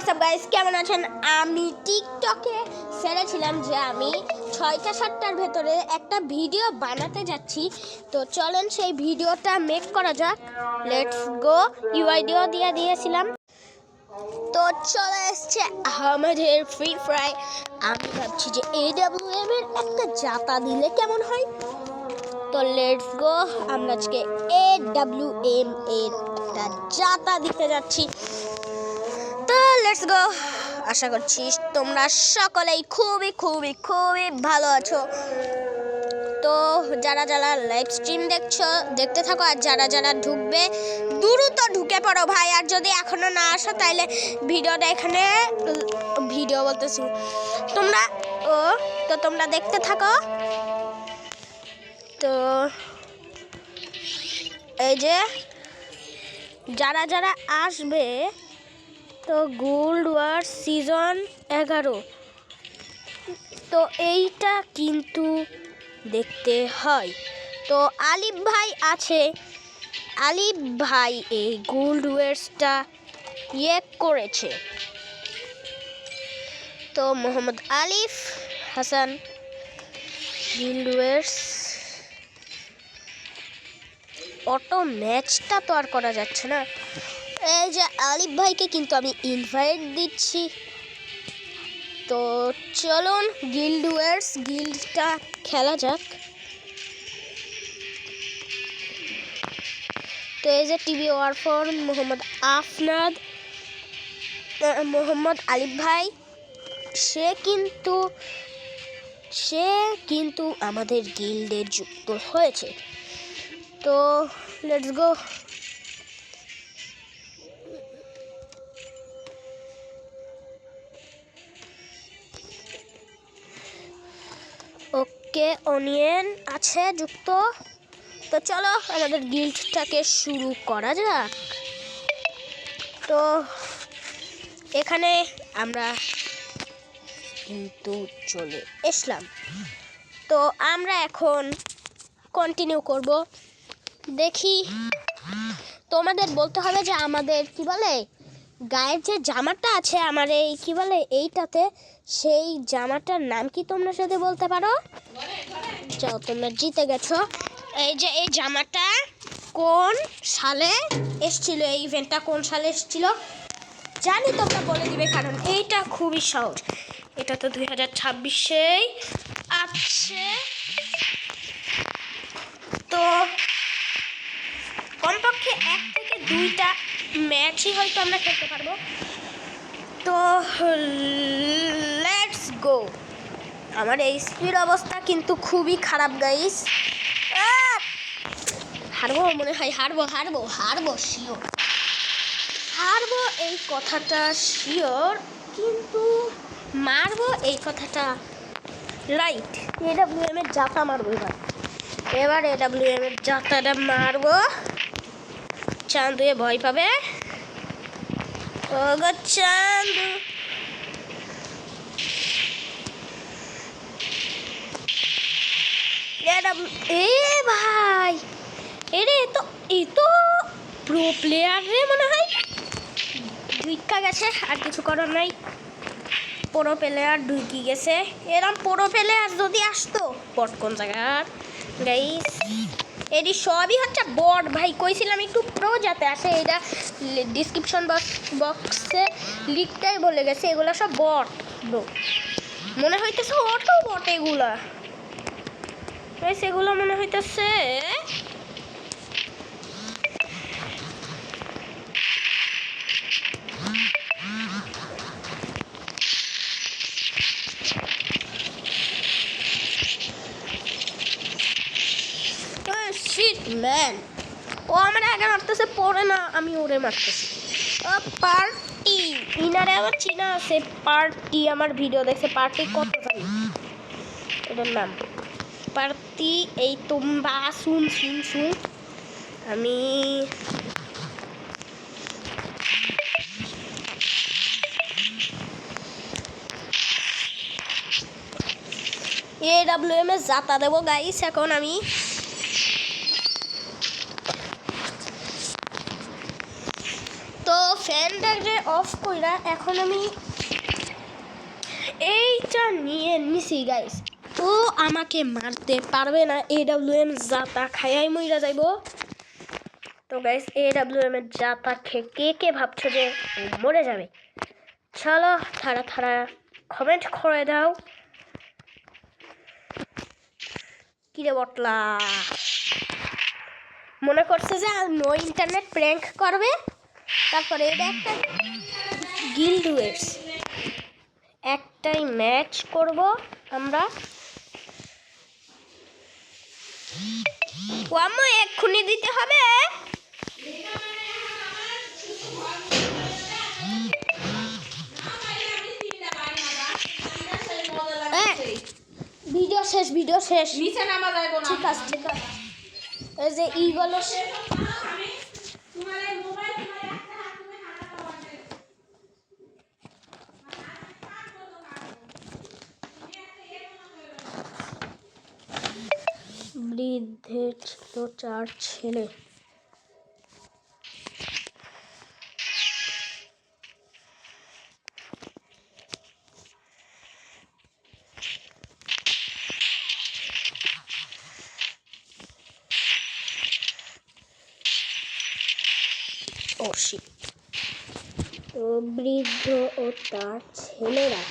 WhatsApp guys, কেমন আছেন? আমি টিকটকে ছেড়েছিলাম যে আমি 6টা 7টার ভেতরে একটা ভিডিও বানাতে যাচ্ছি। তো চলেন সেই ভিডিওটা মেক করা যাক। Let's go. ইউআইডিও দিয়েছিলাম। তো চলে এসছে আমাদের ফ্রি ফায়ার। আমি ভাবছি যে AWM এর একটা জাতা দিলে কেমন হয়। তো লেটস গো, আমরা আজকে AWM এর একটা জাতা দিতে যাচ্ছি। তো লেটস গো। আশা করছি তোমরা সকলেই খুবই খুবই খুবই ভালো আছো। তো যারা যারা লাইভ স্ট্রিম দেখতে থাকো, আর যারা যারা ঢুকবে দ্রুত ঢুকে পড়ো ভাই। আর যদি এখনো না আসো তাহলে ভিডিওটা এখানে ভিডিও বলতেছি তোমরা দেখতে থাকো। তো এই যে যারা যারা আসবে, তো গোল্ড ওয়ার সিজন 11, তো এইটা কিন্তু দেখতে হয়। তো আলিফ ভাই আছে, আলিফ ভাই এই গোল্ড ওয়ার্সটা করেছে। তো মোহাম্মদ আলিফ হাসান গোল্ড ওয়ার্স অটো ম্যাচটা তো আর করা যাচ্ছে না। এই যে আলিফ ভাইকে কিন্তু আমি ইনভাইট দিচ্ছি। তো চলুন গিল্ড ওয়ার্স গিল্ডটা খেলা যাক। তো এই যে টিভি ওয়ার ফর মোহাম্মদ আলিফ ভাই, সে কিন্তু আমাদের গিল্ডে যুক্ত হয়েছে। তো লেটস গো। ওকে, অনিয়ন আছে যুক্ত। তো চলো আমাদের গিল্ডটাকে শুরু করা যাক। তো এখানে আমরা কিন্তু চলে এসলাম। তো আমরা এখন কন্টিনিউ করব। দেখি, তোমাদের বলতে হবে যে আমাদের কি বলে গায়ের যে জামাটা আছে আমার এই কি বলে এইটাতে, সেই জামাটার নাম কি তোমরা যদি বলতে পারো। যাও, তোমরা জিতে গেছো। এই যে এই জামাটা কোন সালে এসেছিল, এই ইভেন্টটা কোন সালে এসেছিল জানি, তোমরা বলে দিবে, কারণ এইটা খুবই সহজ। এটা তো 2026-এই আছে। তো কমপক্ষে 1 থেকে 2টা ম্যাচই হয়তো আমরা খেলতে পারবো। তো লেটস গো। আমার এই স্পিড অবস্থা কিন্তু খুবই খারাপ গাইস। হারবো মনে হয়, হারবো শিওর, হারবো এই কথাটা শিওর, কিন্তু মারবো এই কথাটা রাইট। AWM এর জাতা মারবো এবার AWM এর জাতাটা মারবো। চান্দু ভয় পাবে। ও গো চান্দু, এ ভাই, এ তো প্রো প্লেয়ার রে মনে হয়। ঢুইকা গেছে, আর কিছু করার নাই। প্রো প্লেয়ার ঢুকি গেছে। এরকম প্রো প্লেয়ার যদি আসতো, বট কোন জায়গার গাইস, এটি সবই হচ্ছে বট ভাই। কইছিলাম একটু প্রো যাতে আসে, এটা ডিসক্রিপশন বক্সে লিখতেই বলে গেছে, এগুলো সব বট ব্রো। মনে হইতেছে অটো বট এগুলা, সেগুলো মনে হইতেছে। ম্যান, ও আমার আগে মারতেছে, পরে না আমি ওরে মারতেছি। পার্টি ইনারে আমার চিনা আছে। পার্টি আমার ভিডিও দেখছে। পার্টি কত জানি এটার নাম পার্টি। এই তোমরা শুন আমি AWM এর জাতা দেবো গাইস এখন আমি। তো ব্লেন্ডারে অফ কইরা এখন আমি এইটা নিয়ে নিছি গাইস। ও আমাকে মারতে পারবে না, AWM জাতা খায়াই মইরা যাইব। তো গাইস AWM এর জাতা খেয়ে কে ভাবছো যে ও মরে যাবে? চলো থাড়া কমেন্ট করে দাও। কিরে বটলা মনে করছে যে নো ইন্টারনেট প্র্যাঙ্ক করবে। তারপরে এটা একটা গিল্ড ওয়ার্স, একটাই ম্যাচ করব আমরা। ওয়ামো এক্ষুনি দিতে হবে। ভিডিও শেষ নিচে নামা যাইবো না। ঠিক আছে এই যে ইগুলো তোমার এই মোবাইল তোমার একটা হাত তুমি হাঁটা পাওয়াতে বৃদ্ধের ছিল 4 ছেলে। ও শিট। তো বৃদ্ধ ও তার ছেলেরা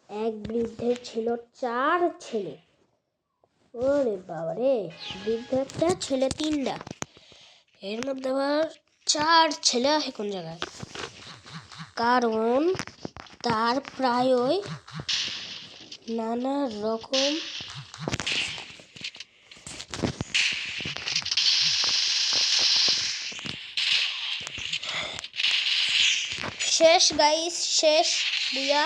এক বৃদ্ধের ছিল 4 ছেলে। ওরে বাবারে, বৃদ্ধ একটা ছেলে 3টা, এর মধ্যে আবার 4 ছেলে আছে কোন জায়গায়? কারণ তার প্রায়ই নানা রকম শেষ গাইস, শেষ বুয়া।